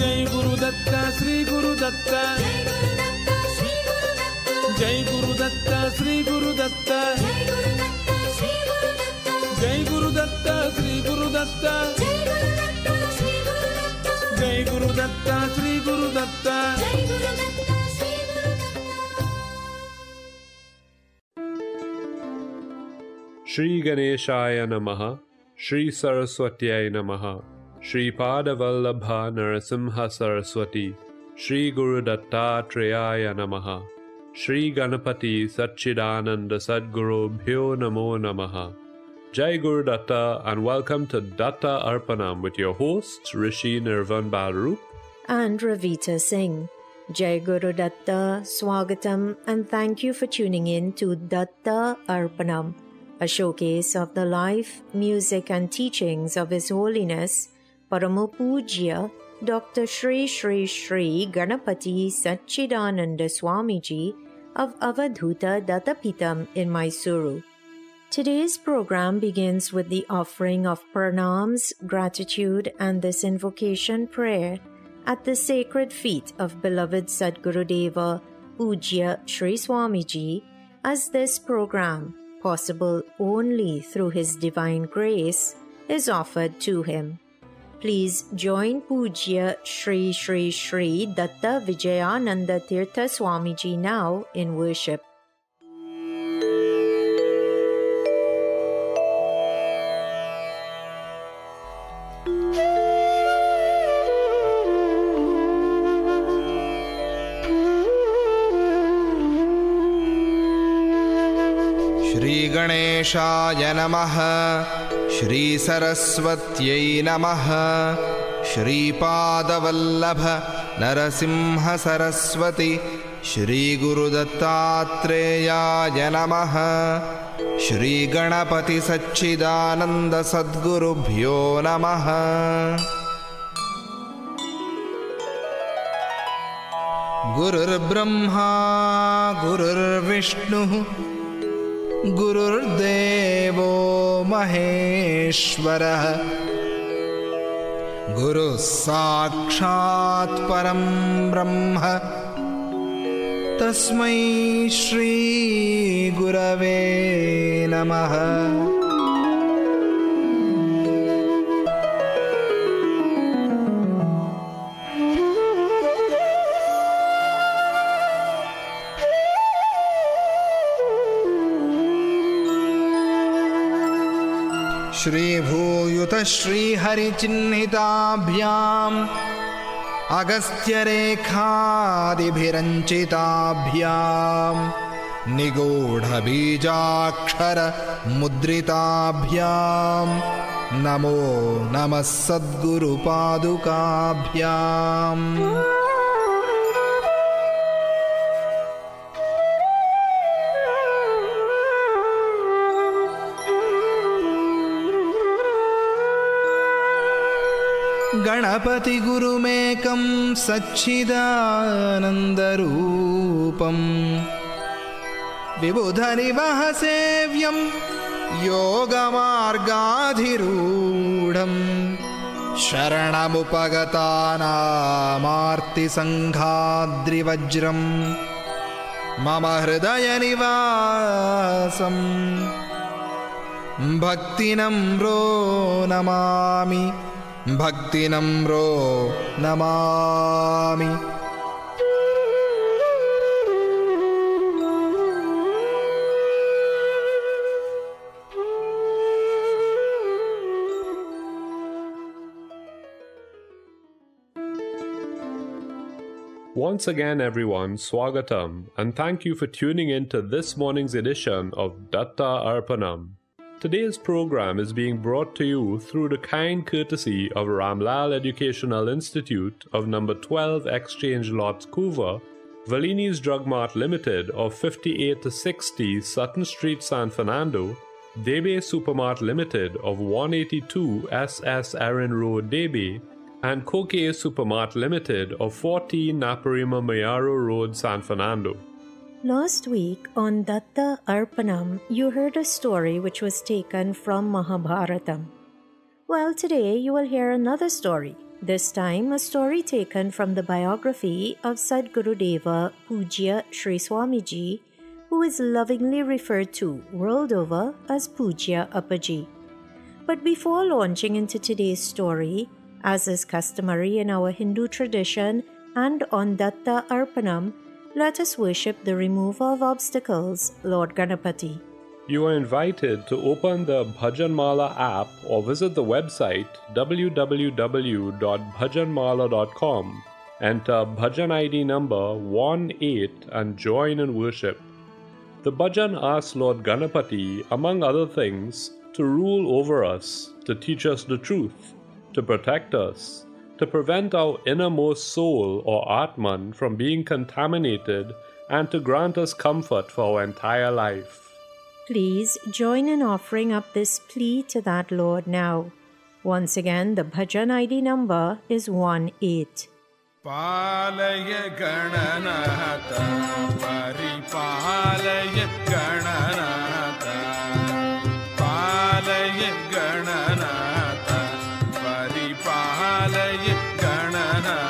Jai Guru Datta, Sri Guru Datta. Jai Guru Datta, Sri Guru Datta. Jai Guru Datta, Sri Guru Datta. Jai Guru Datta, Sri Guru Datta. Shri Ganeshaya Namaha, Shri Saraswatyai Namaha, Shri Padavallabha Narasimha Saraswati, Shri Guru Dattatreya Namaha, Shri Ganapati Satchidananda Sadguru Bhyo Namo Namaha. Jai Guru Datta and welcome to Datta Arpanam with your hosts Rishi Nirvan Balrup and Ravita Singh. Jai Guru Datta, Swagatam, and thank you for tuning in to Datta Arpanam, a showcase of the life, music and teachings of His Holiness Paramapujya Dr. Shri Shri Shri Ganapati Satchidananda Swamiji of Avadhuta Dattapitam in Mysuru. Today's program begins with the offering of pranams, gratitude and this invocation prayer at the sacred feet of beloved Sadgurudeva Pujya Shri Swamiji, as this program, possible only through His divine grace, is offered to him. Please join Pujya Shri Shri Shri Datta Vijayananda Tirtha Swamiji now in worship. Shri Ganeshaya Namaha, Shri Saraswatyai Namaha, Shri Padavallabha Narasimha Saraswati, Shri Guru Dattatreya Namaha, Shri Ganapati Satchidananda Sadguru Bhyo Namaha. Gurur Brahma, Gurur Vishnu, Gururdevo Maheshwarah, Guru Sakshat Param Brahma, Tasmai Shri Gurave Namaha. Shri Bhuyuta Shri Hari Chinnhitabhyam Agastya Rekhadi Bhiranchitabhyam Nigodha Bijakshara Mudritabhyam Namo Namas Sadguru Padukabhyam. Ganapati Gurumekam Satchidanandarupam Vibhudharivaha Sevyam Yogamargadhirudham Sharanamupagatanam Sanghadrivajram Mama Hridaya Nivasam Bhaktinamro Namami Bhaktinamro Namami. Once again everyone, Swagatam, and thank you for tuning in to this morning's edition of Datta Arpanam. Today's program is being brought to you through the kind courtesy of Ramlal Educational Institute of number 12 Exchange Lots, Couva, Valini's Drug Mart Limited of 58 to 60 Sutton Street, San Fernando, Debe Supermart Limited of 182 SS Erin Road, Debe, and Koke Supermart Limited of 14 Naparima Mayaro Road, San Fernando. Last week on Datta Arpanam, you heard a story which was taken from Mahabharatam. Well, today you will hear another story This time, a story taken from the biography of Sadgurudeva Pujya Sri Swamiji, who is lovingly referred to world over as Pujya Appaji. But before launching into today's story, as is customary in our Hindu tradition and on Datta Arpanam, let us worship the remover of obstacles, Lord Ganapati. You are invited to open the Bhajanmala app or visit the website www.bhajanmala.com, enter Bhajan ID number 18 and join in worship. The Bhajan asks Lord Ganapati, among other things, to rule over us, to teach us the truth, to protect us, to prevent our innermost soul or Atman from being contaminated, and to grant us comfort for our entire life. Please join in offering up this plea to that Lord now. Once again, the Bhajan ID number is 18. Palaya Gananata, Paripalaya Gananata, Palaya Gananata, Paripalaya Gananata.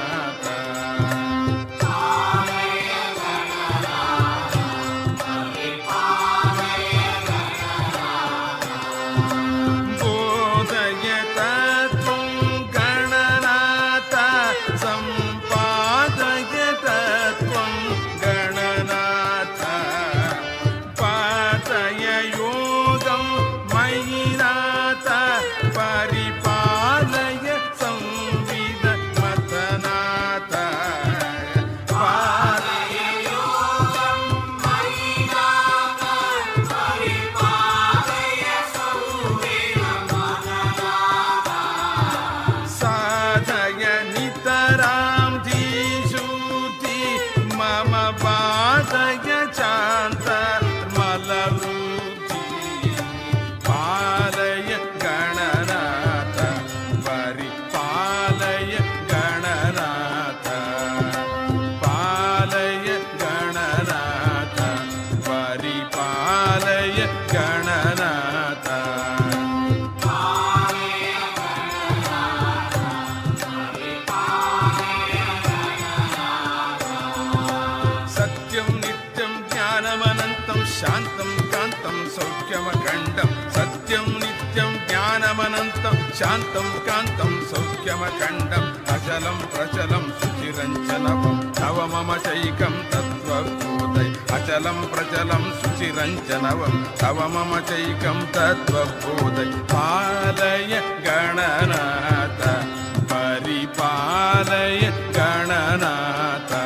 Shantam Kantam Saukhyamakandam Achalam Prachalam Suchiranjanam Tavamama Chaikam Tattva Bodhai Achalam Prachalam Suchiranjanam Tavamama Chaikam Tattva Bodhai Palaya Gananata Paripalaya Gananata.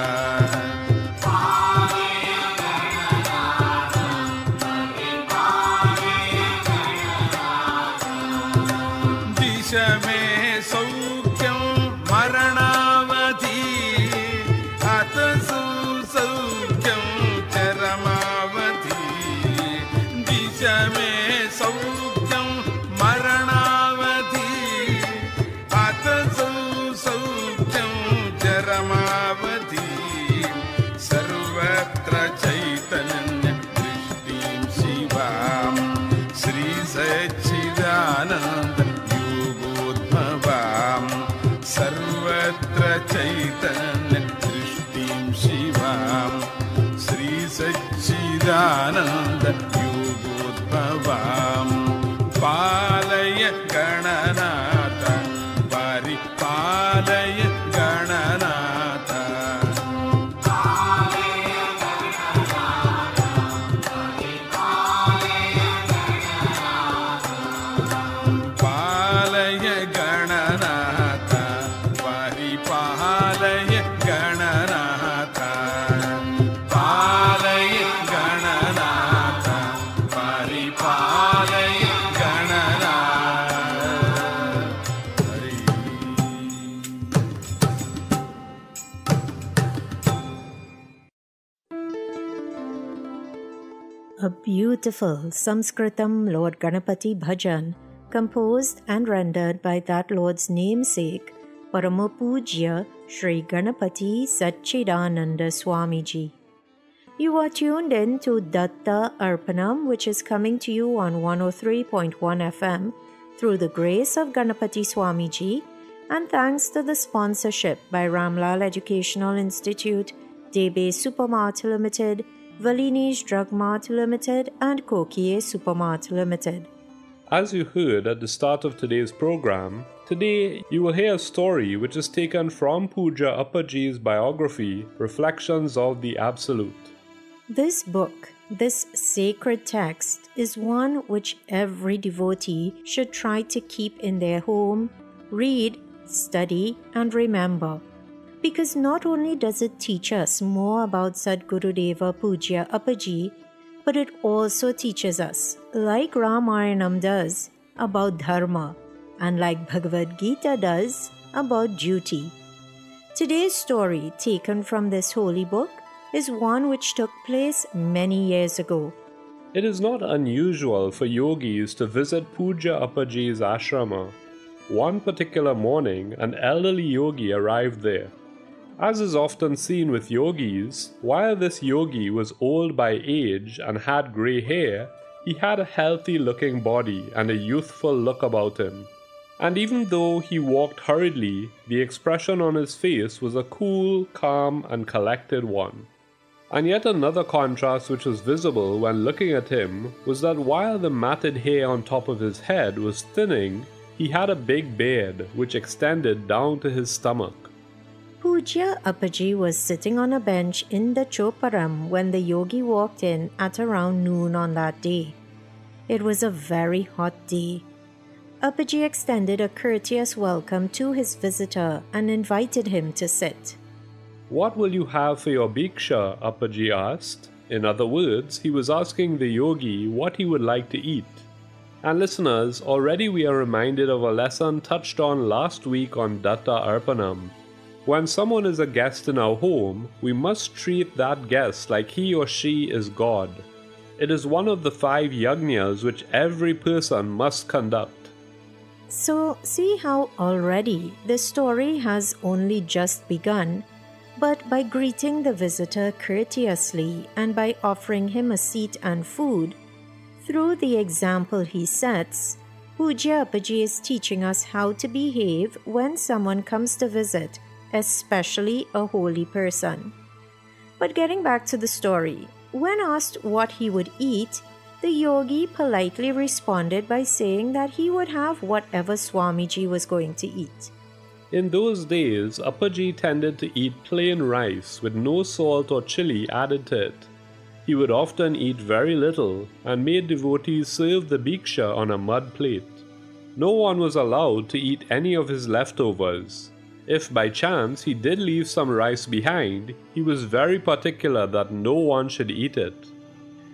Satchidananda Yogodbhavam Palaya Gananata Paripalaya Gananata. Palaya Gananata Paripalaya Gananata. A beautiful Sanskritam Lord Ganapati bhajan, composed and rendered by that Lord's namesake, Paramapujya Sri Ganapati Satchidananda Swamiji. You are tuned in to Datta Arpanam, which is coming to you on 103.1 FM through the grace of Ganapati Swamiji And thanks to the sponsorship by Ramlal Educational Institute, Debe Supermart Limited, Valini's Drug Mart Limited, and Kokie Supermart Limited. As you heard at the start of today's program, today you will hear a story which is taken from Pujya Appaji's biography, Reflections of the Absolute. This book, this sacred text, is one which every devotee should try to keep in their home, read, study, and remember. Because not only does it teach us more about Sadgurudeva Pujya Appaji, but it also teaches us, like Ramayanam does, about dharma, and like Bhagavad Gita does, about duty. Today's story, taken from this holy book, is one which took place many years ago. It is not unusual for yogis to visit Pujya Appaji's ashrama. One particular morning, an elderly yogi arrived there. As is often seen with yogis, while this yogi was old by age and had grey hair, he had a healthy-looking body and a youthful look about him. And even though he walked hurriedly, the expression on his face was a cool, calm, and collected one. And yet another contrast which was visible when looking at him was that while the matted hair on top of his head was thinning, he had a big beard which extended down to his stomach. Pujya Appaji was sitting on a bench in the Choparam when the yogi walked in at around noon on that day. It was a very hot day. Appaji extended a courteous welcome to his visitor and invited him to sit. "What will you have for your bhiksha?" Appaji asked. In other words, he was asking the yogi what he would like to eat. And listeners, already we are reminded of a lesson touched on last week on Datta Arpanam. When someone is a guest in our home, we must treat that guest like he or she is God. It is one of the 5 yajnas which every person must conduct. So, see how already the story has only just begun, but by greeting the visitor courteously and by offering him a seat and food, through the example he sets, Pujya Appaji is teaching us how to behave when someone comes to visit, especially a holy person. But getting back to the story, when asked what he would eat, the yogi politely responded by saying that he would have whatever Swamiji was going to eat. In those days, Appaji tended to eat plain rice with no salt or chili added to it. He would often eat very little and made devotees serve the bhiksha on a mud plate. No one was allowed to eat any of his leftovers. If by chance he did leave some rice behind, he was very particular that no one should eat it.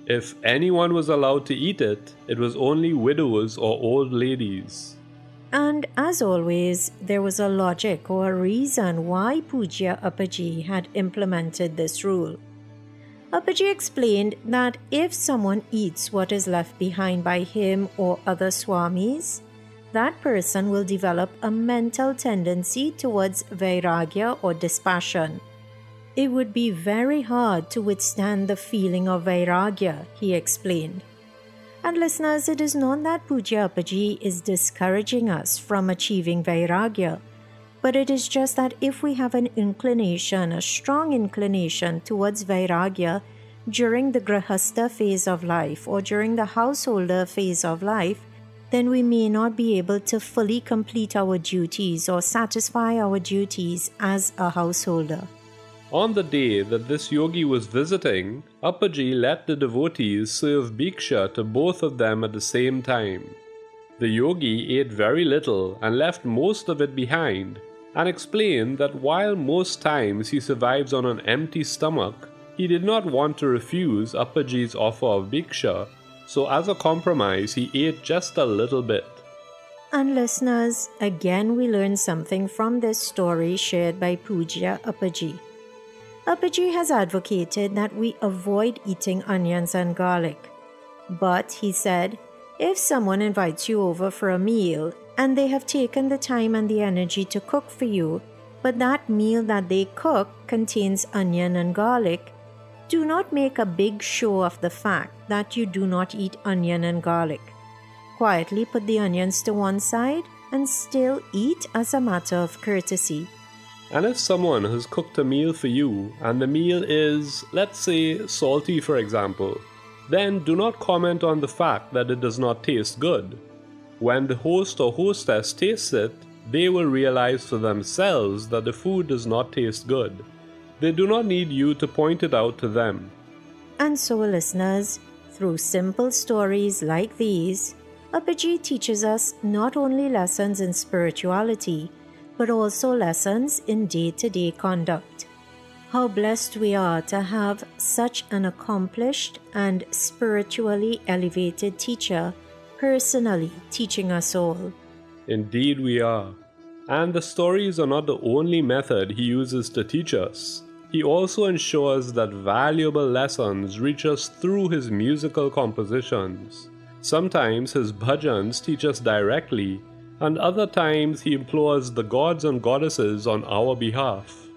If anyone was allowed to eat it, it was only widows or old ladies. And as always, there was a logic or a reason why Pujya Appaji had implemented this rule. Appaji explained that if someone eats what is left behind by him or other swamis, that person will develop a mental tendency towards vairagya or dispassion. It would be very hard to withstand the feeling of vairagya, he explained. And listeners, it is not that Pujya Appaji is discouraging us from achieving vairagya, but it is just that if we have an inclination, a strong inclination towards vairagya during the grahastha phase of life or during the householder phase of life, then we may not be able to fully complete our duties or satisfy our duties as a householder. On the day that this yogi was visiting, Appaji let the devotees serve bhiksha to both of them at the same time. The yogi ate very little and left most of it behind, and explained that while most times he survives on an empty stomach, he did not want to refuse Appaji's offer of bhiksha, so as a compromise he ate just a little bit. And listeners, again we learn something from this story shared by Pujya Appaji. Appaji has advocated that we avoid eating onions and garlic. But, he said, if someone invites you over for a meal and they have taken the time and the energy to cook for you, but that meal that they cook contains onion and garlic, do not make a big show of the fact that you do not eat onion and garlic. quietly put the onions to one side, and still eat as a matter of courtesy. And if someone has cooked a meal for you and the meal is, let's say, salty for example, then do not comment on the fact that it does not taste good. When the host or hostess tastes it, they will realize for themselves that the food does not taste good. They do not need you to point it out to them. And so, listeners, through simple stories like these, Appaji teaches us not only lessons in spirituality, but also lessons in day-to-day conduct. How blessed we are to have such an accomplished and spiritually elevated teacher personally teaching us all. Indeed we are. And the stories are not the only method he uses to teach us. He also ensures that valuable lessons reach us through his musical compositions. Sometimes his bhajans teach us directly, and other times he implores the gods and goddesses on our behalf.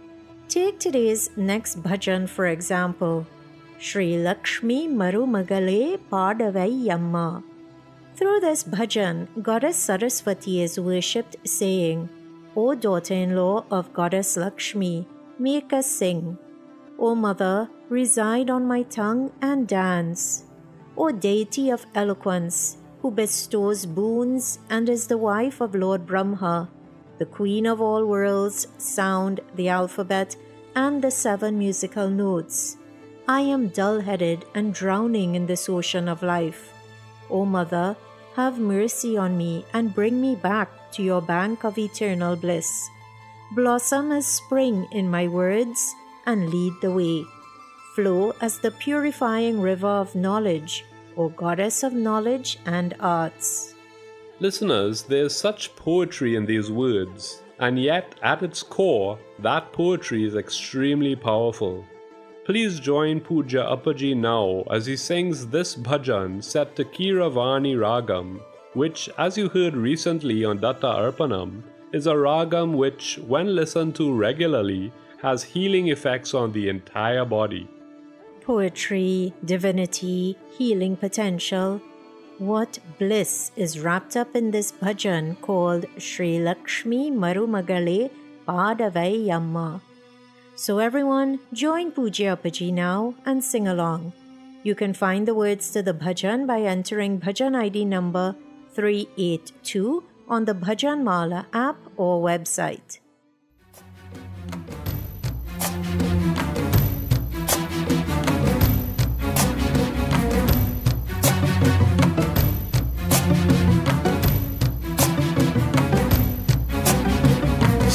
Take today's next bhajan for example. Shri Lakshmi Marumagale Padavai. Through this bhajan, Goddess Saraswati is worshipped saying, O daughter-in-law of Goddess Lakshmi, make us sing. O mother, reside on my tongue and dance. O deity of eloquence, who bestows boons and is the wife of Lord Brahma, the queen of all worlds, sound, the alphabet, and the 7 musical notes. I am dull-headed and drowning in this ocean of life. O mother, have mercy on me and bring me back to your bank of eternal bliss. Blossom as spring in my words and lead the way. Flow as the purifying river of knowledge, O goddess of knowledge and arts. Listeners, there is such poetry in these words, and yet at its core, that poetry is extremely powerful. Please join Pujya Appaji now as he sings this bhajan set to Keeravani Ragam, which, as you heard recently on Datta Arpanam, is a ragam which, when listened to regularly, has healing effects on the entire body. Poetry, divinity, healing potential. What bliss is wrapped up in this bhajan called Shri Lakshmi Marumagale Padavai. So everyone, join Pujya Appaji now and sing along. You can find the words to the bhajan by entering bhajan ID number 382 on the Bhajan Mala app or website.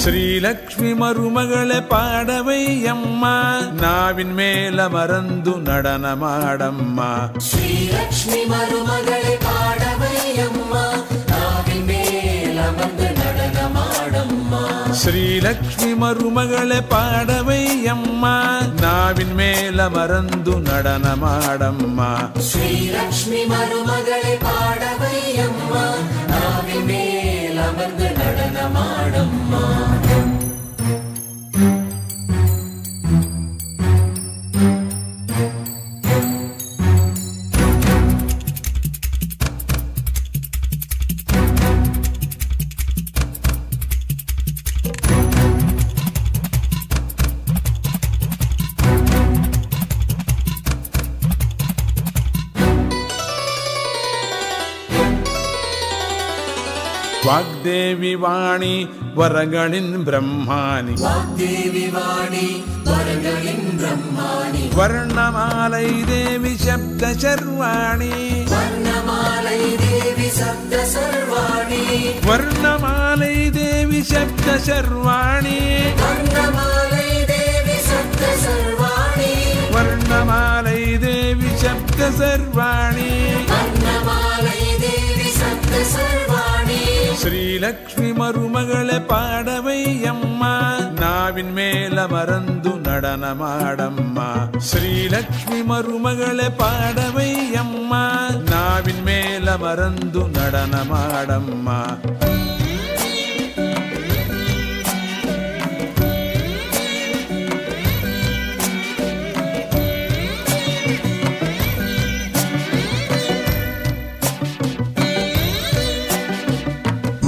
Shri Lakshmi Marumagale Padavayamma Navin Mela Marandu Nadana Madamma Shri Lakshmi Marumagale Padavayamma Navin Mela Marandu Nadana Madamma Shri Lakshmi Marumagale Padavayamma Navin Mela Marandu Nadana Madamma Shri Lakshmi Marumagale Padavayamma Navin Mela Marandu Nadana Madamma. Vagdevi Vani Varagalin Brahmani Vagdevi Vani Varagalin Brahmani Varnamalai Devi Shabda Sarvani Varnamalai Devi Sabda Sarvani Varnamalai Devi Shabda Sarvani Varnamalai Devi Sabda Sarvani Varnamalai Devi Shabda Sarvani Varnamalai Devi Sabda Sarvani Shri Lakshmi Marumagale Padavayamma Navin Mela Marandu Nadana Madamma Shri Lakshmi Marumagale Padavayamma Navin Mela Marandu Nadana Madamma.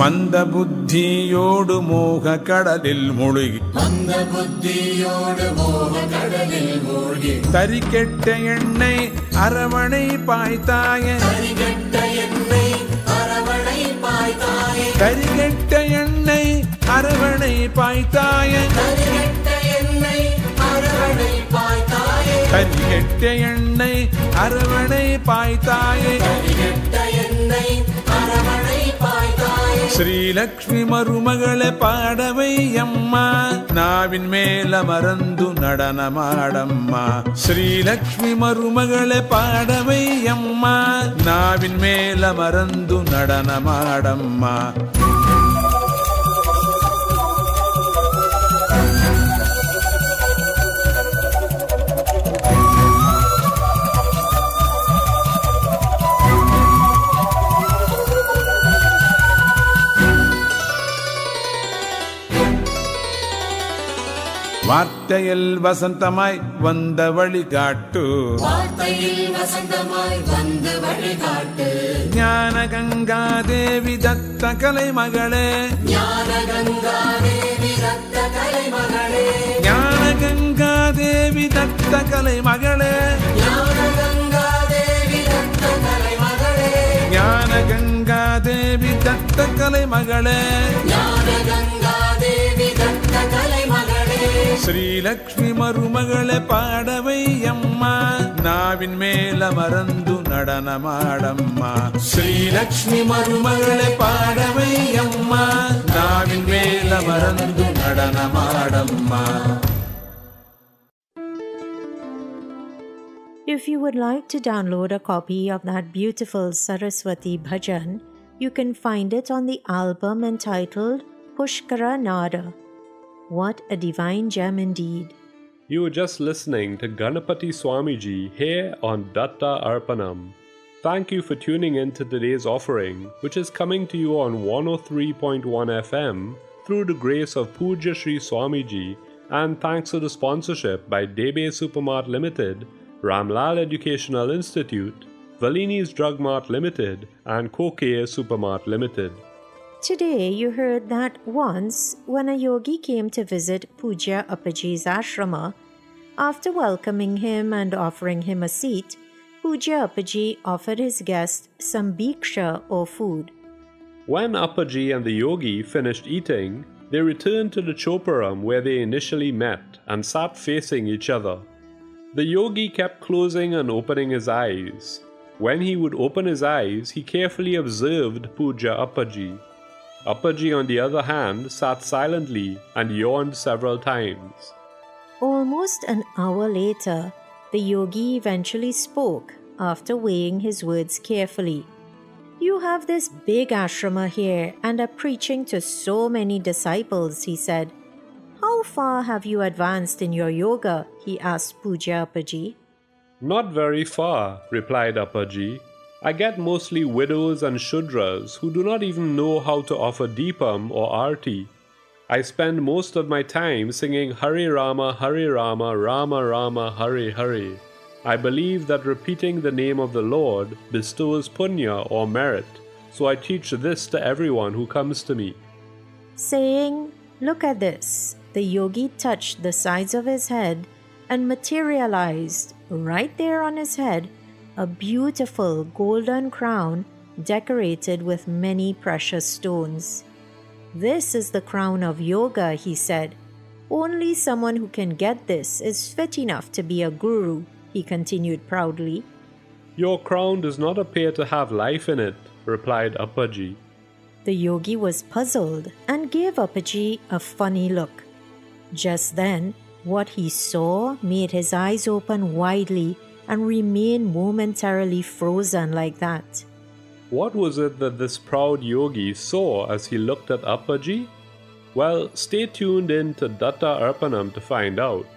மந்த புத்தியோடு மோக கடலில் மூழ்கி மந்தபுத்தியோடு மோக கடலில் மூழ்கி தரிக்கெட்ட எண்ணெய் அரவணை பாய்த்தாய கரிகெட்ட எண்ணெய் அரவணை பாய்த்தாயே கரிகெட்ட எண்ணெய் அரவணை பாய்த்தாய கரிகெட்ட எண்ணெய் அரவணை பாய்த்தாயே கரிகெட்ட எண்ணெய் அரவணை பாய்த்தாயே கரிகெட்ட எண்ணெய் அரவணை பாய்த்தாயே ஸ்ரீலக்ஷ்மி மருமகளே பாடவை அம்மா நாவின் மேல மறந்து நடனமாடம்மா ஸ்ரீலக்ஷ்மி மருமகளே பாடவை அம்மா நாவின் மேல மறந்து நடனமாடம்மா வார்த்தையில் வசந்தமாய் வந்த வழிகாட்டு வார்த்தையில் வசந்தமாய் வந்து வழிகாட்டு ஞான கங்கா தேவி தத்த கலை மகளே ஞான கங்கா தேவி ரத்த கலை மகளே ஞான கங்கா தேவி தத்த கலை மகளே ஞான கங்கா தேவி ரத்த கலை மகளே ஞான கங்கா தேவி தத்த கலை மகளே ஞான கங்கா தேவி ரத்த கலை மகளே ஸ்ரீலக்ஷ்மி மருமகளே பாடவை அம்மா நாவின் மேல மறந்து நடனமாடம்மா ஸ்ரீலக்ஷ்மி மருமகளே பாடவை அம்மா நாவின் மேல மறந்து நடனமாடம்மா. If you would like to download a copy of that beautiful Saraswati bhajan, you can find it on the album entitled Pushkara Nada. What a divine gem indeed. You were just listening to Ganapati Swamiji here on Datta Arpanam. Thank you for tuning in to today's offering, which is coming to you on 103.1 FM through the grace of Pujya Sri Swamiji, and thanks to the sponsorship by Debe Supermart Limited, Ramlal Educational Institute, Valini's Drug Mart Limited, and Kokaya Supermart Limited. Today you heard that once when a yogi came to visit Pujya Appaji's ashrama, after welcoming him and offering him a seat, Pujya Appaji offered his guest some bhiksha or food. When Appaji and the yogi finished eating, they returned to the choparam where they initially met and sat facing each other. The yogi kept closing and opening his eyes. When he would open his eyes, he carefully observed Pujya Appaji. Appaji, on the other hand, sat silently and yawned several times. Almost an hour later, the yogi eventually spoke after weighing his words carefully. You have this big ashrama here and are preaching to so many disciples, he said. How far have you advanced in your yoga? He asked Pujya Appaji. Not very far, replied Appaji. I get mostly widows and shudras who do not even know how to offer deepam or arti. I spend most of my time singing Hare Rama, Rama Rama, Hare Hare. I believe that repeating the name of the Lord bestows punya or merit, so I teach this to everyone who comes to me. Saying, "Look at this," the yogi touched the sides of his head and materialized right there on his head a beautiful golden crown decorated with many precious stones. This is the crown of yoga, he said. Only someone who can get this is fit enough to be a guru, he continued proudly. Your crown does not appear to have life in it, replied Appaji. The yogi was puzzled and gave Appaji a funny look. Just then, what he saw made his eyes open widely and remain momentarily frozen like that. What was it that this proud yogi saw as he looked at Appaji? Well, stay tuned in to Datta Arpanam to find out.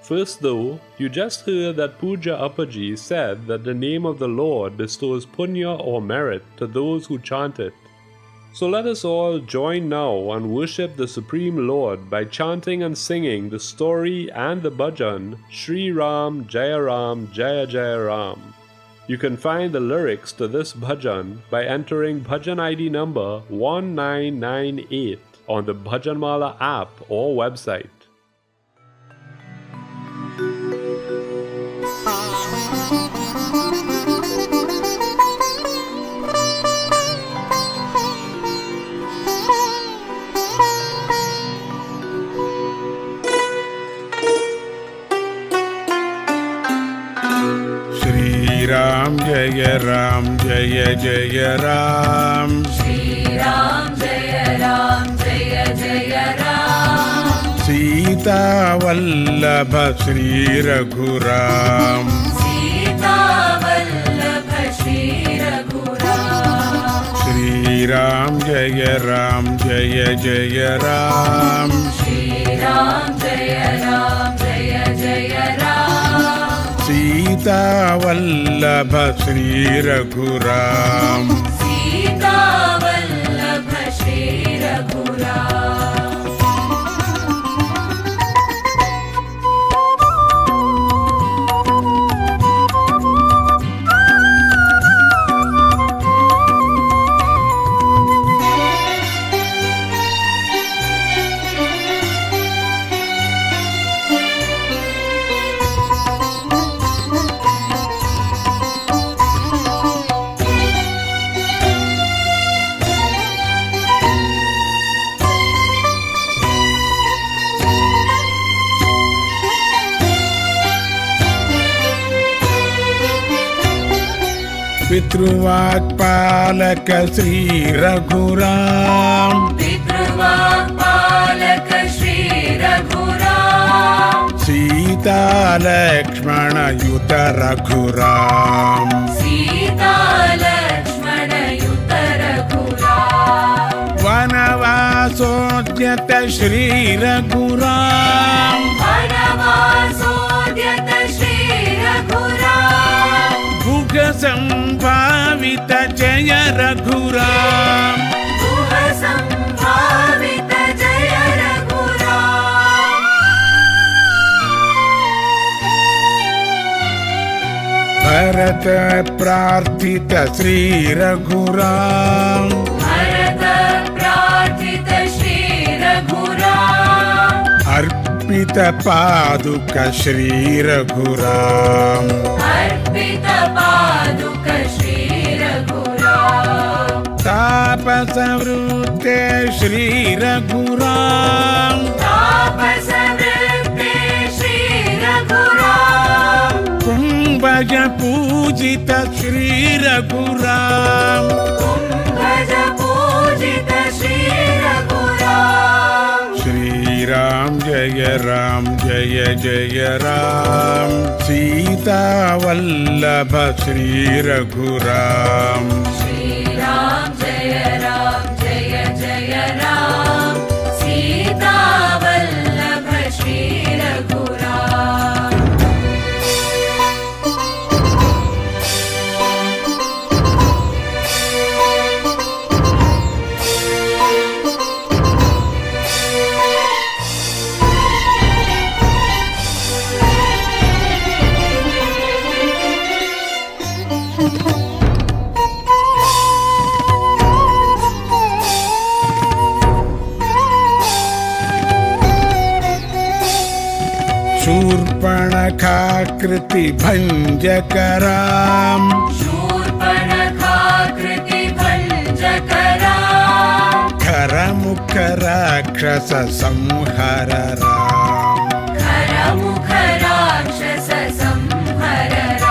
First though, you just heard that Pujya Appaji said that the name of the Lord bestows punya or merit to those who chant it. So let us all join now and worship the Supreme Lord by chanting and singing the story and the bhajan Shri Ram Jaya Ram Jaya Jaya Ram. You can find the lyrics to this bhajan by entering bhajan ID number 1998 on the Bhajanmala app or website. Ram Jaya Ram Jaya Jaya Ram Shri Ram Jaya Ram Jaya Jaya Ram Sita Vallabha Shri Raghuram Sita Vallabha Shri Raghuram Shri Ram Jaya Ram Jaya Jaya Ram Shri Ram Jaya Ram Jaya Jaya Ram Sita Vallabha Shri Raghuram Sita Vallabha Shri Raghuram Pitruvakpalaka Shri Raghuram Pitruvakpalaka Shri Raghuram Sita Lakshmana Yuta Raghuram Sita Lakshmana Yuta Raghuram Vanavasodhyata Shri Raghuram Vanavasodhyata Shri Raghuram Sambhavita Jaya Raghuram Guha Sambhavita Jaya Raghuram Bharata Prarthita Shri Raghuram Bharata Prarthita Shri Raghuram Arpita Paduka Shri Raghuram Arpita Paduka Shri Raghuram Tapasavrutte Shri Raghuram Tapasavritte Shri Raghuram Kumbhaja Pujita Shri Raghuram Kumbhaja Pujita Shri Raghuram Shri Ram Jaya Ram Jaya Jaya Ram Sita Vallabha Shri Raghuram Shri Ram Jaya Ram Jaya Jaya Ram Sita Vallabha Shri Raghuram Shurpanakhakriti Bhanjakaram Shurpanakhakriti Bhanjakaram Kharamukha Rakshasa Samhararam Kharamukha Rakshasa Samhararam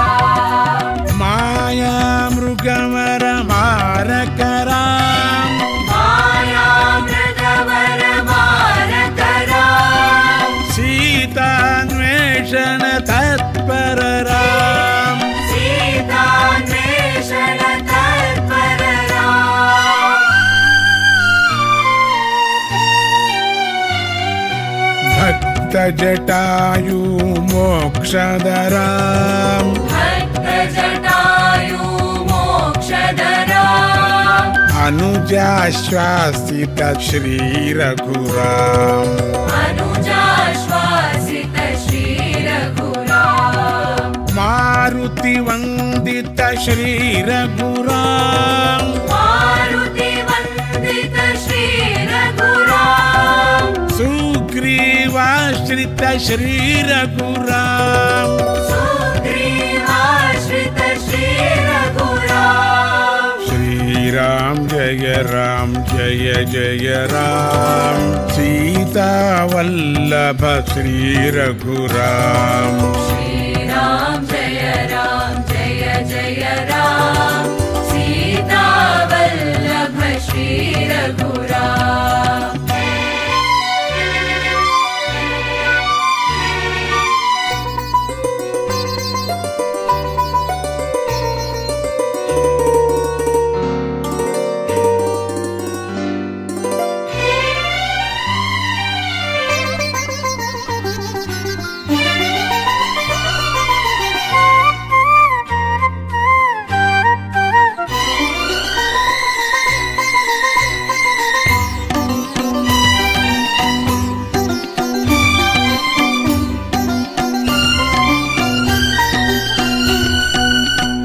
Maya Mrugamara Marakaram Maya Mrugavara Marakaram Sita Tatpararam Sita Neshana Tatpararam Bhakta Jatayu Mokshadaram Bhakta Jatayu Mokshadaram Anujashvasita Shri Raghuram Anujashvasita Shri Raghuram Maruti Vandita Shri Raghuram, Maruti Vandita Shri Raghuram, Sugriva Shri Raghuram, Sugriva Shri Raghuram, Shri Ram Jaya Ram Jaya Jaya Ram, Sita Vallabha Shri Raghuram, Shri Ram Jaya Ram Jaya Jaya Ram, Sita Vallabha Shri Raghuram.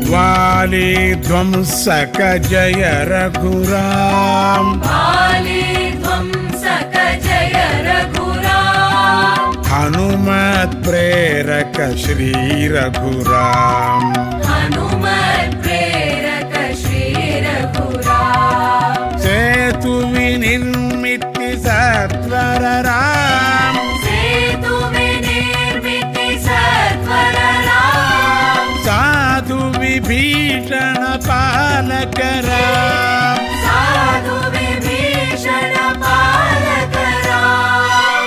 Vali Dvamsaka Jaya Raghuram, Vali Dvamsaka Jaya Raghuram, Hanumat Preraka Shri Raghuram, Hanumat Preraka Shri Raghuram, Setu Vinirmiti Satvara Ram, Setu Vinirmiti Satvara Ram, Sadhu Vibhishana Palaka Ram, Sadhu Vibhishana Palaka Ram,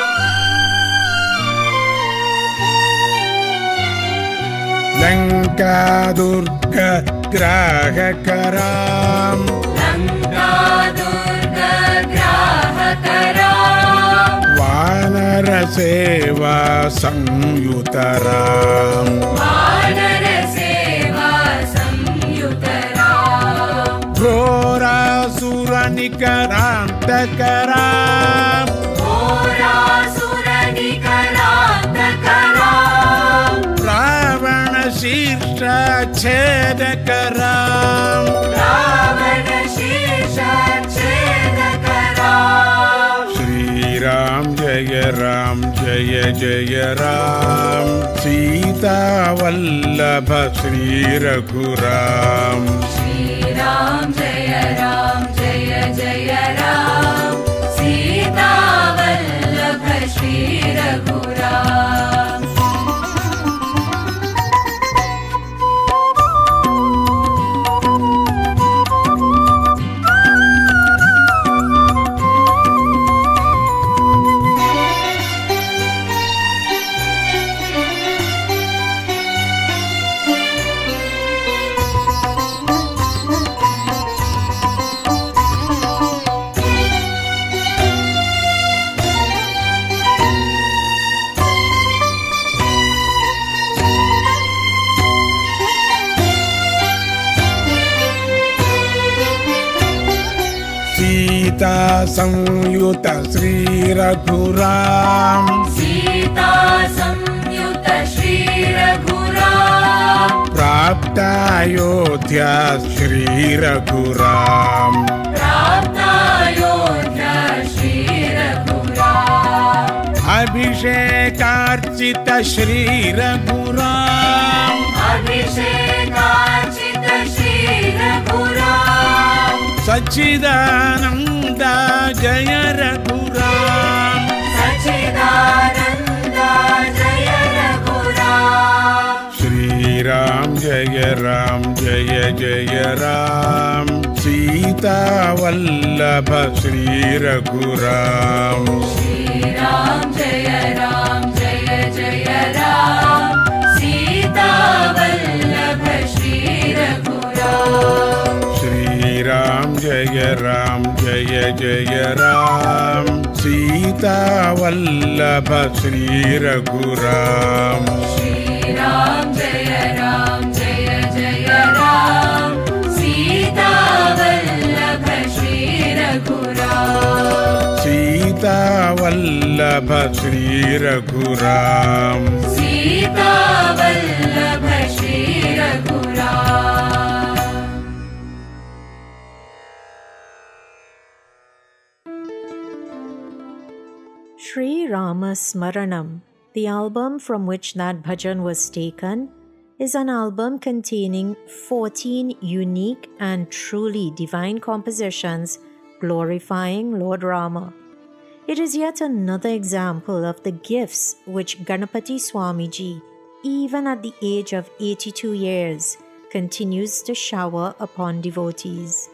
Lanka Durga Grahaka Ram, Lanka Durga Grahaka Ram, Vanara Seva Samyuta Ram, Vanara Seva Samyuta Ram, Ghora Suranikarantaka Ram, Ghorasura Nikarantaka Ram, Ravana Shirsha Chedaka Ram, Ravana Shisha Chedaka Ram, Shri Ram Jaya Ram Jaya Jaya Ram, Sita Vallabha Shri Raghuram, Shri Ram Jaya Ram Jaya Jaya Ram, Sita Vallabha Shri Raghuram. Sita Samyuta Shri Raghuram, Sita Samyuta Shri Raghuram, Prapta Ayodhya Shri Raghuram, Prapta Ayodhya Shri Raghuram, Abhishekarchita Shri Raghuram, Abhishekarchita Shri Raghuram, Sachidananda Jaya Raghuram, Sachidananda Jaya Raghuram, Shri Ram Jaya Ram Jaya Jaya Ram, Sita Vallabha Shri Raghuram, Shri Ram Jaya Ram Jaya Jaya Ram, Sita Vallabha Shri Raghuram, Shri Ram Jaya Ram Jaya Jaya Ram, Sita Vallabha Shri Raghuram, Shri Ram Jaya Ram Jaya Jaya Ram, Sita Vallabha Shri Raghuram, Sita Vallabha Shri Raghuram, Sita Vallabha Shri Raghuram. Sri Rama Smaranam, the album from which that bhajan was taken, is an album containing 14 unique and truly divine compositions glorifying Lord Rama. It is yet another example of the gifts which Ganapati Swamiji, even at the age of 82 years, continues to shower upon devotees.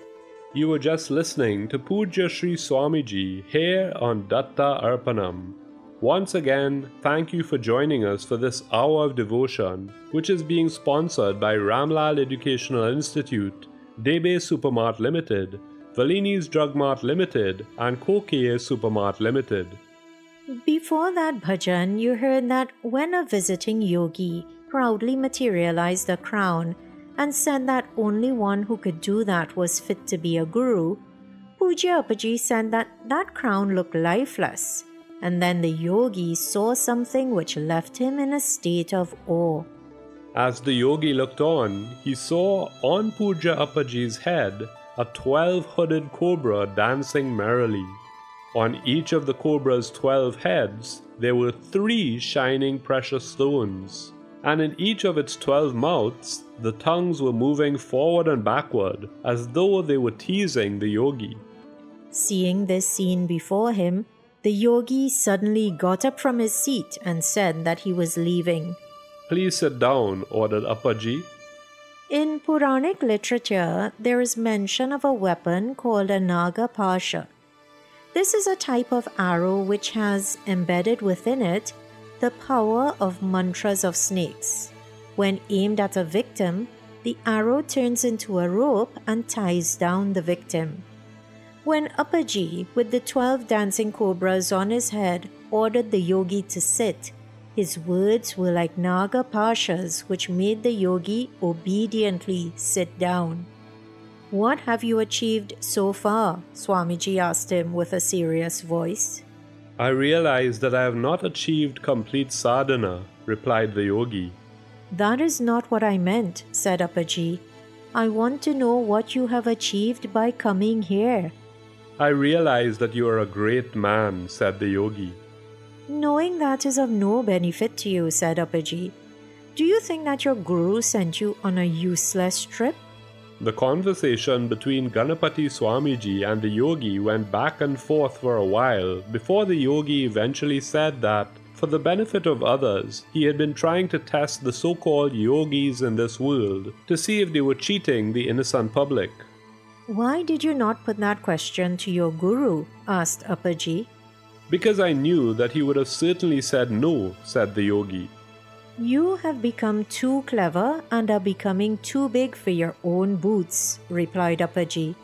You were just listening to Pujya Sri Swamiji here on Datta Arpanam. Once again, thank you for joining us for this hour of devotion, which is being sponsored by Ramlal Educational Institute, Debe Supermart Limited, Valini's Drug Mart Limited, and Kokeye Supermart Limited. Before that bhajan, you heard that when a visiting yogi proudly materialized a crown and said that only one who could do that was fit to be a guru, Pujya Appaji said that that crown looked lifeless, and then the yogi saw something which left him in a state of awe. As the yogi looked on, he saw on Pujya Appaji's head a 12-hooded cobra dancing merrily. On each of the cobra's 12 heads, there were 3 shining precious stones, and in each of its 12 mouths, the tongues were moving forward and backward as though they were teasing the yogi. Seeing this scene before him, the yogi suddenly got up from his seat and said that he was leaving. Please sit down, ordered Appaji. In Puranic literature, there is mention of a weapon called a Naga Pasha. This is a type of arrow which has embedded within it the power of mantras of snakes. When aimed at a victim, the arrow turns into a rope and ties down the victim. When Appaji, with the 12 dancing cobras on his head, ordered the yogi to sit, his words were like Naga Pashas which made the yogi obediently sit down. What have you achieved so far? Swamiji asked him with a serious voice. I realize that I have not achieved complete sadhana, replied the yogi. That is not what I meant, said Appaji. I want to know what you have achieved by coming here. I realize that you are a great man, said the yogi. Knowing that is of no benefit to you, said Appaji. Do you think that your guru sent you on a useless trip? The conversation between Ganapati Swamiji and the yogi went back and forth for a while before the yogi eventually said that, for the benefit of others, he had been trying to test the so-called yogis in this world to see if they were cheating the innocent public. Why did you not put that question to your guru? Asked Appaji. Because I knew that he would have certainly said no, said the yogi. You have become too clever and are becoming too big for your own boots, replied Appaji.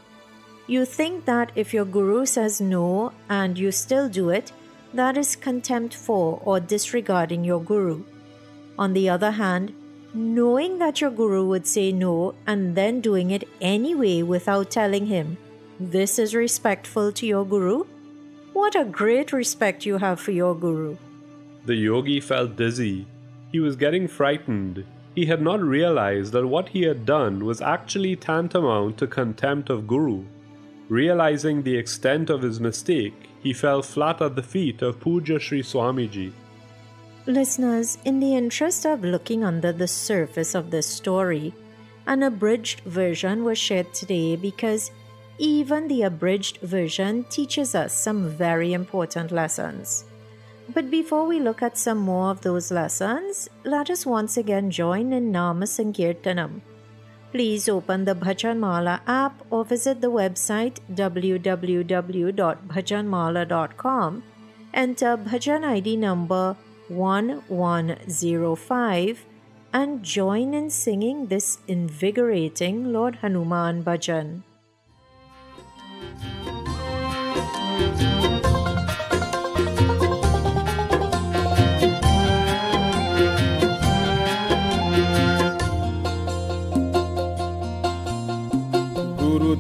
You think that if your guru says no and you still do it, that is contempt for or disregarding your guru. On the other hand, knowing that your guru would say no and then doing it anyway without telling him, this is respectful to your guru? What a great respect you have for your guru. The yogi felt dizzy. He was getting frightened. He had not realized that what he had done was actually tantamount to contempt of Guru. Realizing the extent of his mistake, he fell flat at the feet of Pujya Sri Swamiji. Listeners, in the interest of looking under the surface of this story, an abridged version was shared today because even the abridged version teaches us some very important lessons. But before we look at some more of those lessons, let us once again join in Nama Sankirtanam. Please open the Bhajanmala app or visit the website www.bhajanmala.com, enter Bhajan ID number 1105 and join in singing this invigorating Lord Hanuman Bhajan.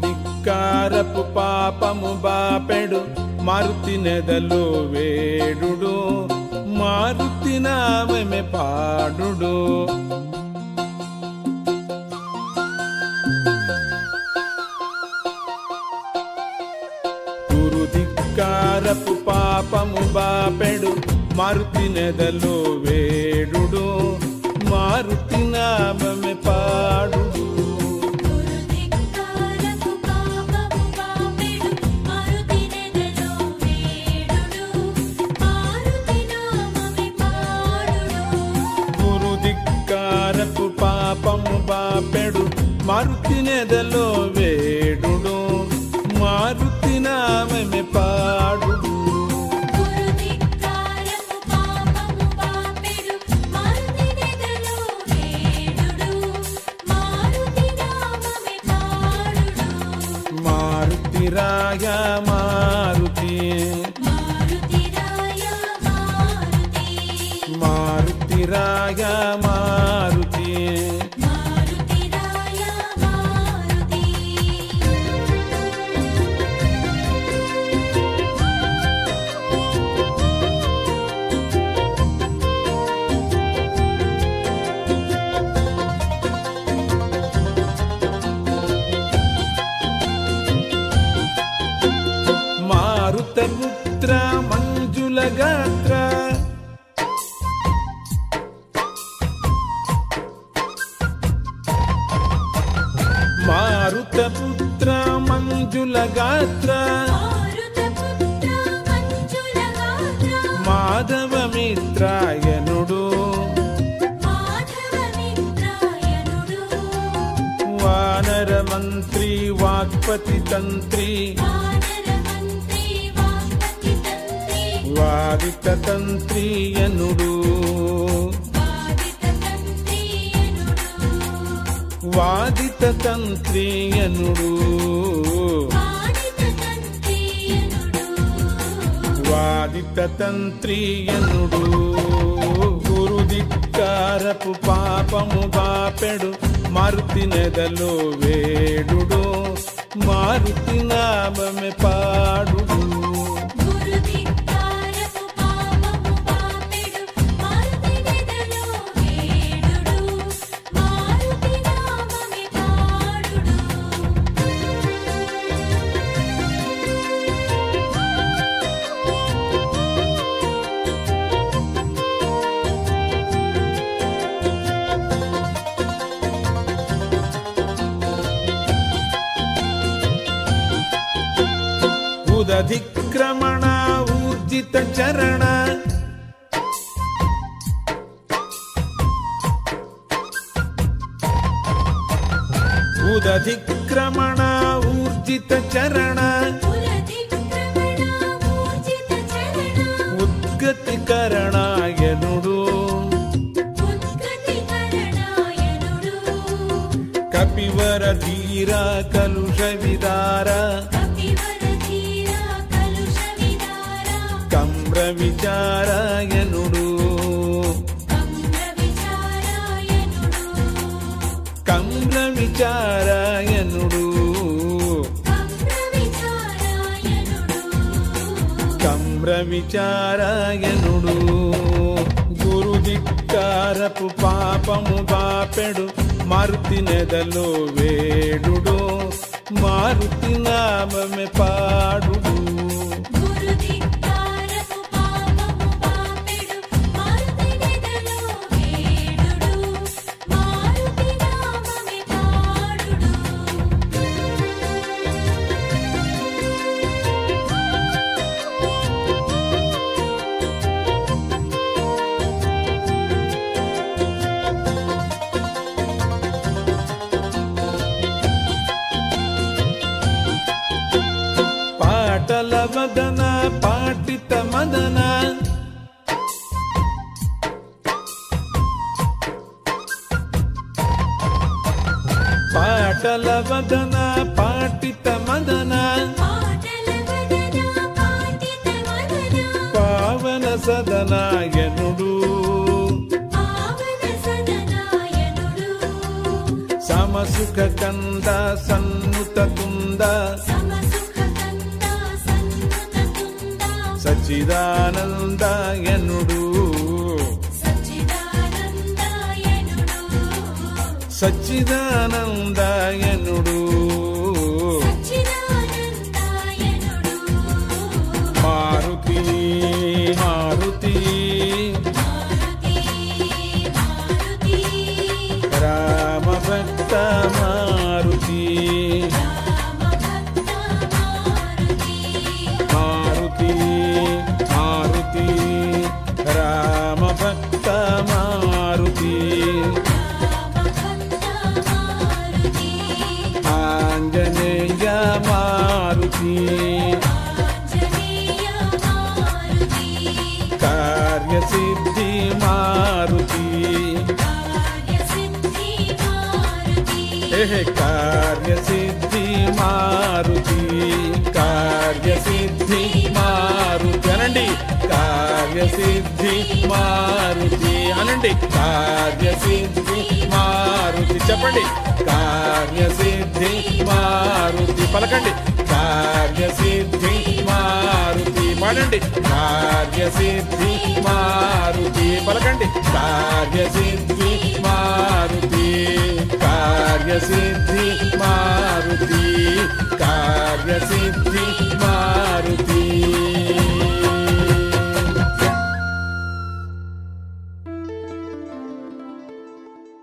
ధిక్కారపు పాపము బాపెడు మారుతి నెదలో వేడుడు మారుతి నామమే పాడుడు గురు ధిక్కార కారపు పాపము బాపెడు మారుతి నెదలో వేడుడు మారుతి నామమే పాడు గురుధిక్కారపు పాపము బాపెడు మారుతి నెదలో వేడుడు మారుతి నామమే పాడు మారుతిరాయ మారుతి మారుతిరాయ మారుతి మారుతపుత్ర మంజుల గాత్ర మారుతపుత్ర మంజుల గాత్ర మాధవ మిత్రాయనుడు వానర మంత్రి వాక్పతి తంత్రి వాదిత తంత్రియనుడు వాదిత తంత్రియనుడు వాదిత తంత్రియనుడు గురుధిక్కారపు పాపము బాపెడు మారుతి నెదలో వేడుడు మారుతి నామమే పాడు ఉదధిక్రమణ ఊర్జిత చరణ ఉదధిక్రమణ ఊర్జిత చరణ ఉద్గతికరణాయనుడు కపివర ధీర కలుష విదార కమ్ర విచారాయనుడు కమ్ర విచారాయనుడు కమ్ర విచారాయనుడు గురుధిక్కారపు పాపము బాపెడు మారుతి నెదలో వేడుడు మారుతి నామమే పాడు పాటల వదన పాటిత మదన పాటల వదన పాటిత మదన పావన సదనాయనుడు సమసుఖ కంద సన్నుత తుంద సచ్చిదానందాయనుడు సచ్చిదానందాయనుడు మారు Maruti Rama Bhakta Maruti Maruti Maruti Rama Bhakta Maruti Anjaneya Maruti Karya Siddhi Maruti Karya Siddhi Maruti Karya Siddhi Maruti Anandi Karya Siddhi Maruti Anandi Karya Siddhi Maruti Chappandi Karya Siddhi Maruti Palakandi Karya Siddhi Maruti Padandi Karya Siddhi Maruti Palakandi Karya Siddhi Maruti Karya Siddhi Maruti Karya Siddhi Maruti.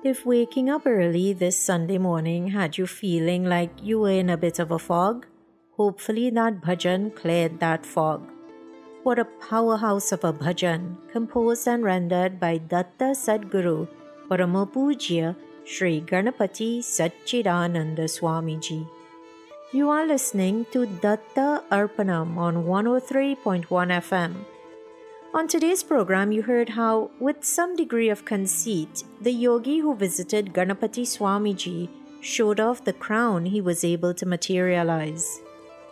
If waking up early this Sunday morning had you feeling like you were in a bit of a fog, hopefully that bhajan cleared that fog. What a powerhouse of a bhajan, composed and rendered by Datta Sadguru Parama Pujya Sri Ganapati Satchidananda Swamiji. You are listening to Datta Arpanam on 103.1 FM. On today's program, you heard how, with some degree of conceit, the yogi who visited Ganapati Swamiji showed off the crown he was able to materialize.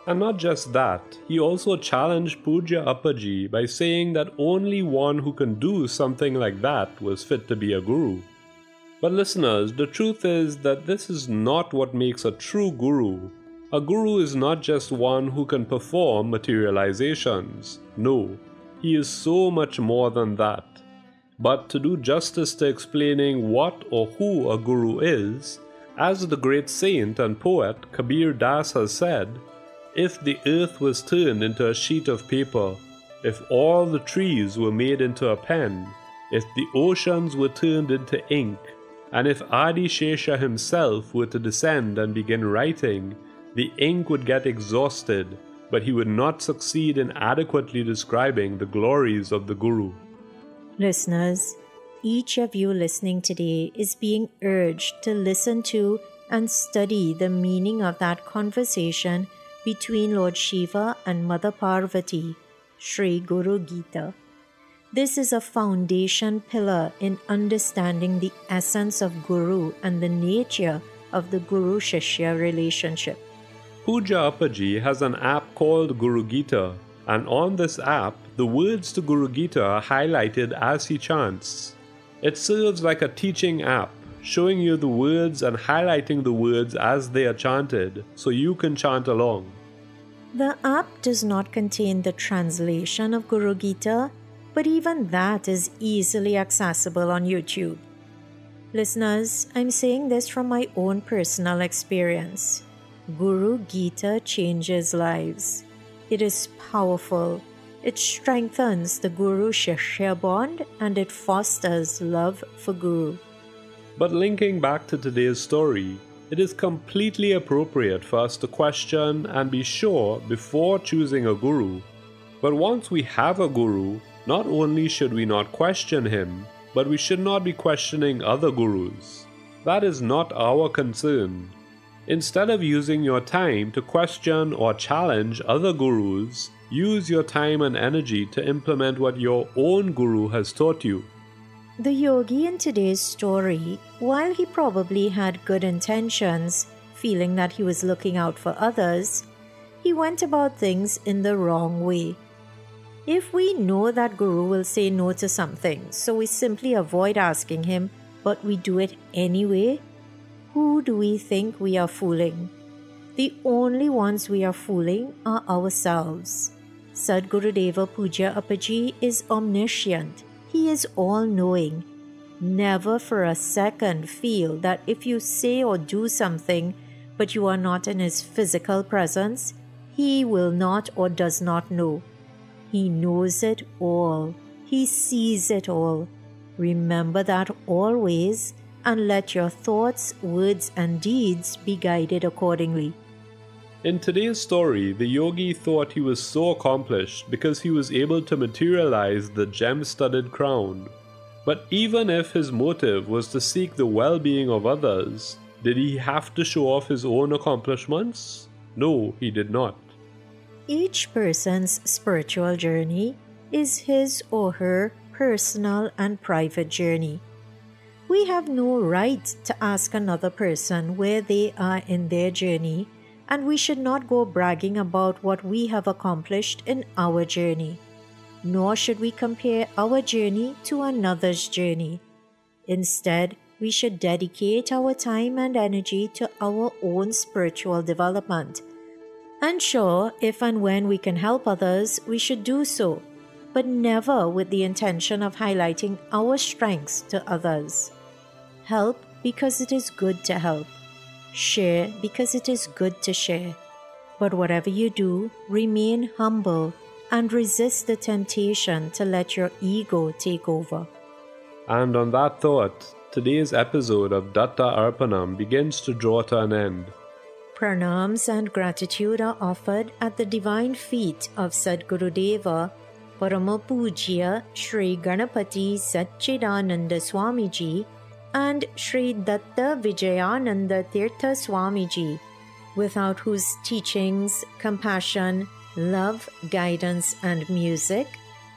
And not just that, he also challenged Pujya Appaji by saying that only one who can do something like that was fit to be a guru. But listeners, the truth is that this is not what makes a true guru. A guru is not just one who can perform materializations. No, he is so much more than that. But to do justice to explaining what or who a guru is, as the great saint and poet Kabir Das has said, if the earth was turned into a sheet of paper, if all the trees were made into a pen, if the oceans were turned into ink, and if Adi Shesha himself were to descend and begin writing, the ink would get exhausted, but he would not succeed in adequately describing the glories of the Guru. Listeners, each of you listening today is being urged to listen to and study the meaning of that conversation between Lord Shiva and Mother Parvati, Sri Guru Gita. This is a foundation pillar in understanding the essence of Guru and the nature of the Guru-Shishya relationship. Pujya Appaji has an app called Guru Gita, and on this app, the words to Guru Gita are highlighted as he chants. It serves like a teaching app, showing you the words and highlighting the words as they are chanted, so you can chant along. The app does not contain the translation of Guru Gita, but even that is easily accessible on YouTube. Listeners, I'm saying this from my own personal experience. Guru Gita changes lives. It is powerful. It strengthens the Guru-Shishya bond and it fosters love for Guru. But linking back to today's story, it is completely appropriate for us to question and be sure before choosing a guru. But once we have a guru, not only should we not question him, but we should not be questioning other gurus. That is not our concern. Instead of using your time to question or challenge other gurus, use your time and energy to implement what your own guru has taught you. The yogi in today's story, while he probably had good intentions, feeling that he was looking out for others, he went about things in the wrong way. If we know that Guru will say no to something, so we simply avoid asking him, but we do it anyway, who do we think we are fooling? The only ones we are fooling are ourselves. Sadgurudeva Pujya Appaji is omniscient. He is all-knowing. Never for a second feel that if you say or do something, but you are not in his physical presence, he will not or does not know. He knows it all. He sees it all. Remember that always, and let your thoughts, words, and deeds be guided accordingly. In today's story, the yogi thought he was so accomplished because he was able to materialize the gem-studded crown. But even if his motive was to seek the well-being of others, did he have to show off his own accomplishments? No, he did not. Each person's spiritual journey is his or her personal and private journey. We have no right to ask another person where they are in their journey, and we should not go bragging about what we have accomplished in our journey. Nor should we compare our journey to another's journey. Instead, we should dedicate our time and energy to our own spiritual development. And sure, if and when we can help others, we should do so, but never with the intention of highlighting our strengths to others. Help because it is good to help. Share because it is good to share. But whatever you do, remain humble and resist the temptation to let your ego take over. And on that thought, today's episode of Datta Arpanam begins to draw to an end. Pranams and gratitude are offered at the divine feet of Sadgurudeva, Parama Pujya Sri Ganapati Satchidananda Swamiji and Sri Datta Vijayananda Tirtha Swamiji, without whose teachings, compassion, love, guidance, and music,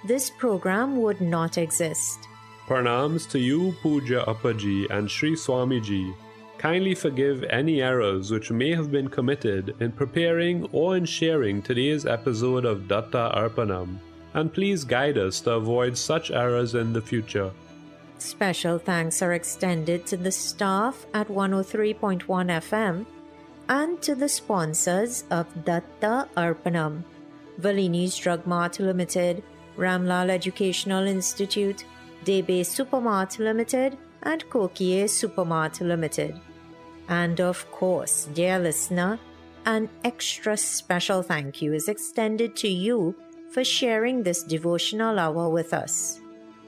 this program would not exist. Pranams to you, Puja Appaji and Sri Swamiji. Kindly forgive any errors which may have been committed in preparing or in sharing today's episode of Datta Arpanam, and please guide us to avoid such errors in the future. Special thanks are extended to the staff at 103.1 FM and to the sponsors of Datta Arpanam: Valini's Drug Mart Limited, Ramlal Educational Institute, Debe Supermart Limited, and Kokie Supermart Limited. And of course, dear listener, an extra special thank you is extended to you for sharing this devotional hour with us.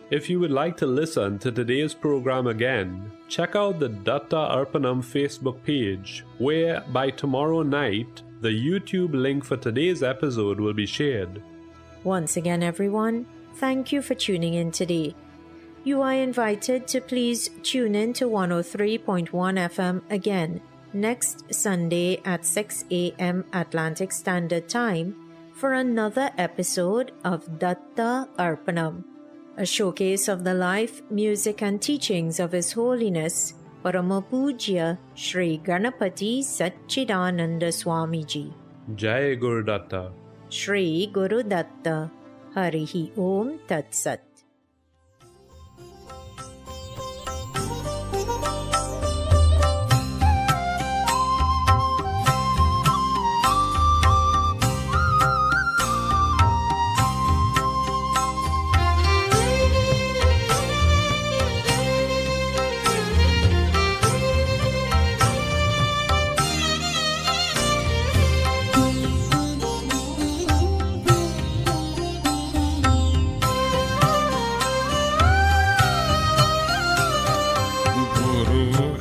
If you would like to listen to today's program again, check out the Datta Arpanam Facebook page, where by tomorrow night, the YouTube link for today's episode will be shared. Once again, everyone, thank you for tuning in today. You are invited to please tune in to 103.1 FM again next Sunday at 6 a.m. Atlantic Standard Time for another episode of Datta Arpanam, a showcase of the life, music, and teachings of His Holiness Parama Pujya Sri Ganapati Satchidananda Swamiji. Jai Guru Datta. Shri Guru Datta. Harihi Om Tat Sat.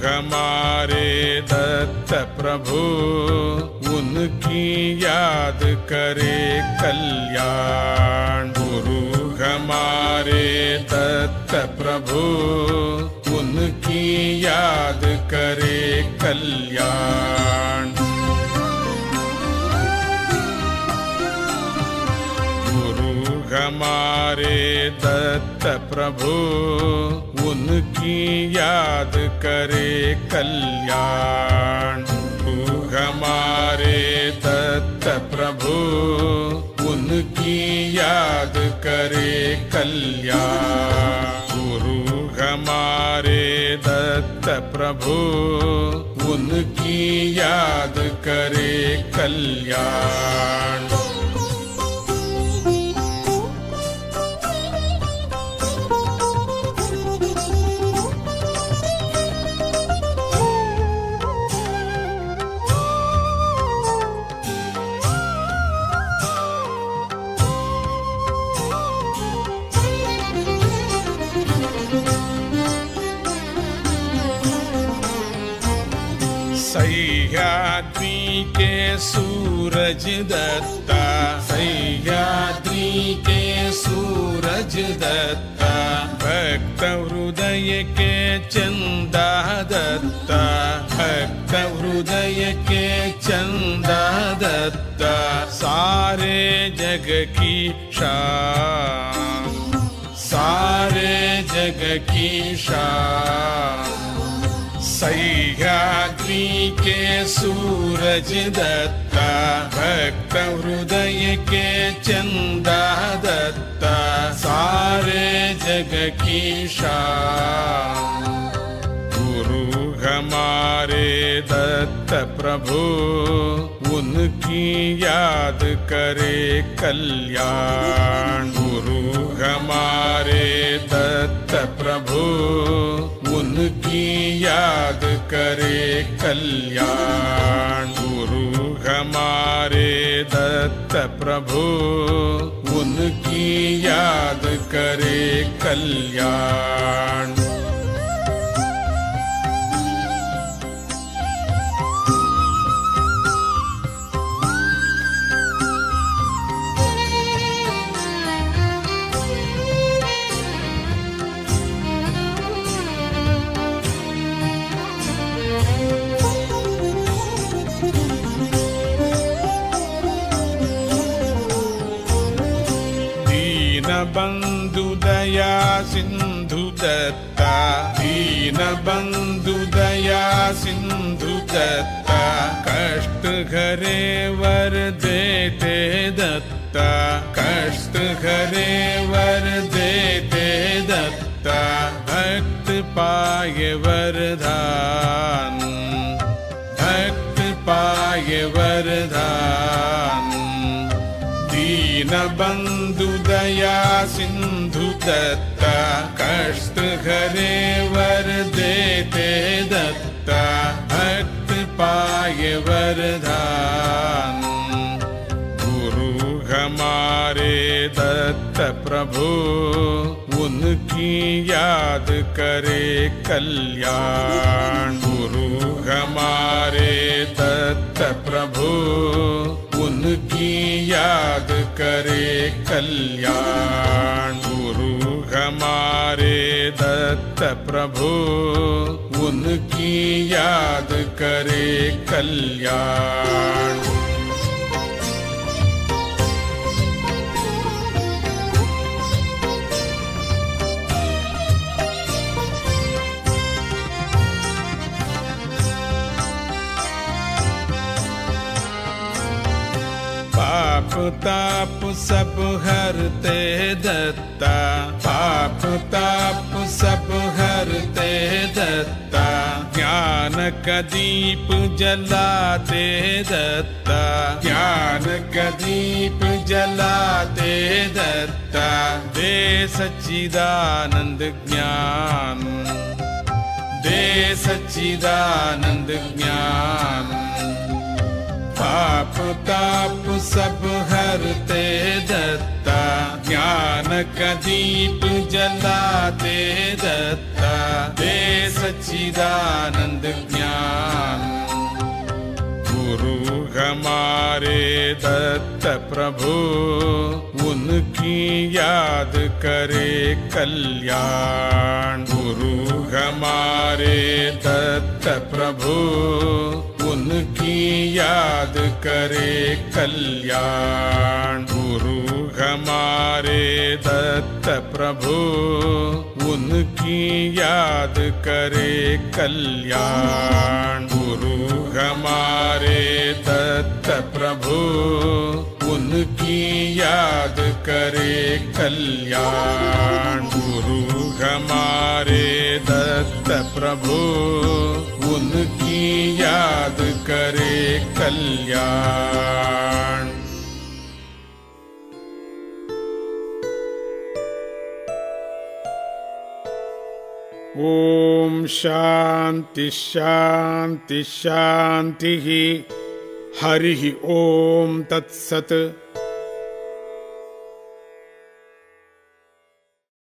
हमारे दत्त प्रभु उनकी याद करे कल्याण। गुरु हमारे दत्त प्रभु उनकी याद करे कल्याण। गुरु हमारे दत्त प्रभु उनकी याद करे कल्याण। तू हमारे दत्त प्रभु उनकी याद करे कल्याण। गुरु हमारे दत्त प्रभु उनकी याद करे कल्याण। सह्याद्री के सूरज दत्ता, सह्याद्री के सूरज दत्ता, भक्त हृदय के चंदा दत्ता, भक्त हृदय के चंदा दत्ता, सारे जग की शान, सारे जग की शान। सह्याद्री के सूरज दत्ता, भक्त हृदय के चंदा दत्ता, सारे जग की शान। गुरु हमारे दत्त प्रभु, उनकी याद करे कल्याण। गुरु हमारे दत्त प्रभु, उनकी याद करे कल्याण। गुरु हमारे दत्त प्रभु, उनकी याद करे कल्याण। बंधु दया सिंधु दत्ता, दीन बंधु दया सिंधु दत्ता, कष्ट हरे वर देते दत्ता, कष्ट हरे वर देते दत्ता, भक्त पाए वरदान, भक्त पाए वरदान। दीन बंधु दया सिंधु दत्ता, कष्ट हरे वर देते दत्ता, भक्त पाए वरदान। गुरु हमारे दत्त प्रभु, उनकी याद करे कल्याण। गुरु हमारे दत्त प्रभु, उनकी याद करे कल्याण। गुरु हमारे दत्त प्रभु, उनकी याद करे कल्याण। पाप ताप सब हरते दत्ता, पाप ताप सब हरते दत्ता, ज्ञान का दीप जलाते दत्ता, ज्ञान का दीप जलाते दत्ता, दे सच्चिदानंद ज्ञान, दे सच्चिदानंद ज्ञान। पाप ताप सब हरते दत्ता, ज्ञान का दीप जलाते दत्ता, दे सच्चिदानंद ज्ञान। गुरु हमारे दत्त प्रभु, उनकी याद करे कल्याण। गुरु हमारे दत्त प्रभु, उनकी याद करे कल्याण। गुरु हमारे दत्त प्रभु, उनकी याद करे कल्याण। गुरु हमारे दत्त प्रभु, उनकी याद करे कल्याण। गुरु हमारे दत्त प्रभु, उनकी याद करे कल्याण। ओम शांति शांति शांति। हरि ओम तत्सत।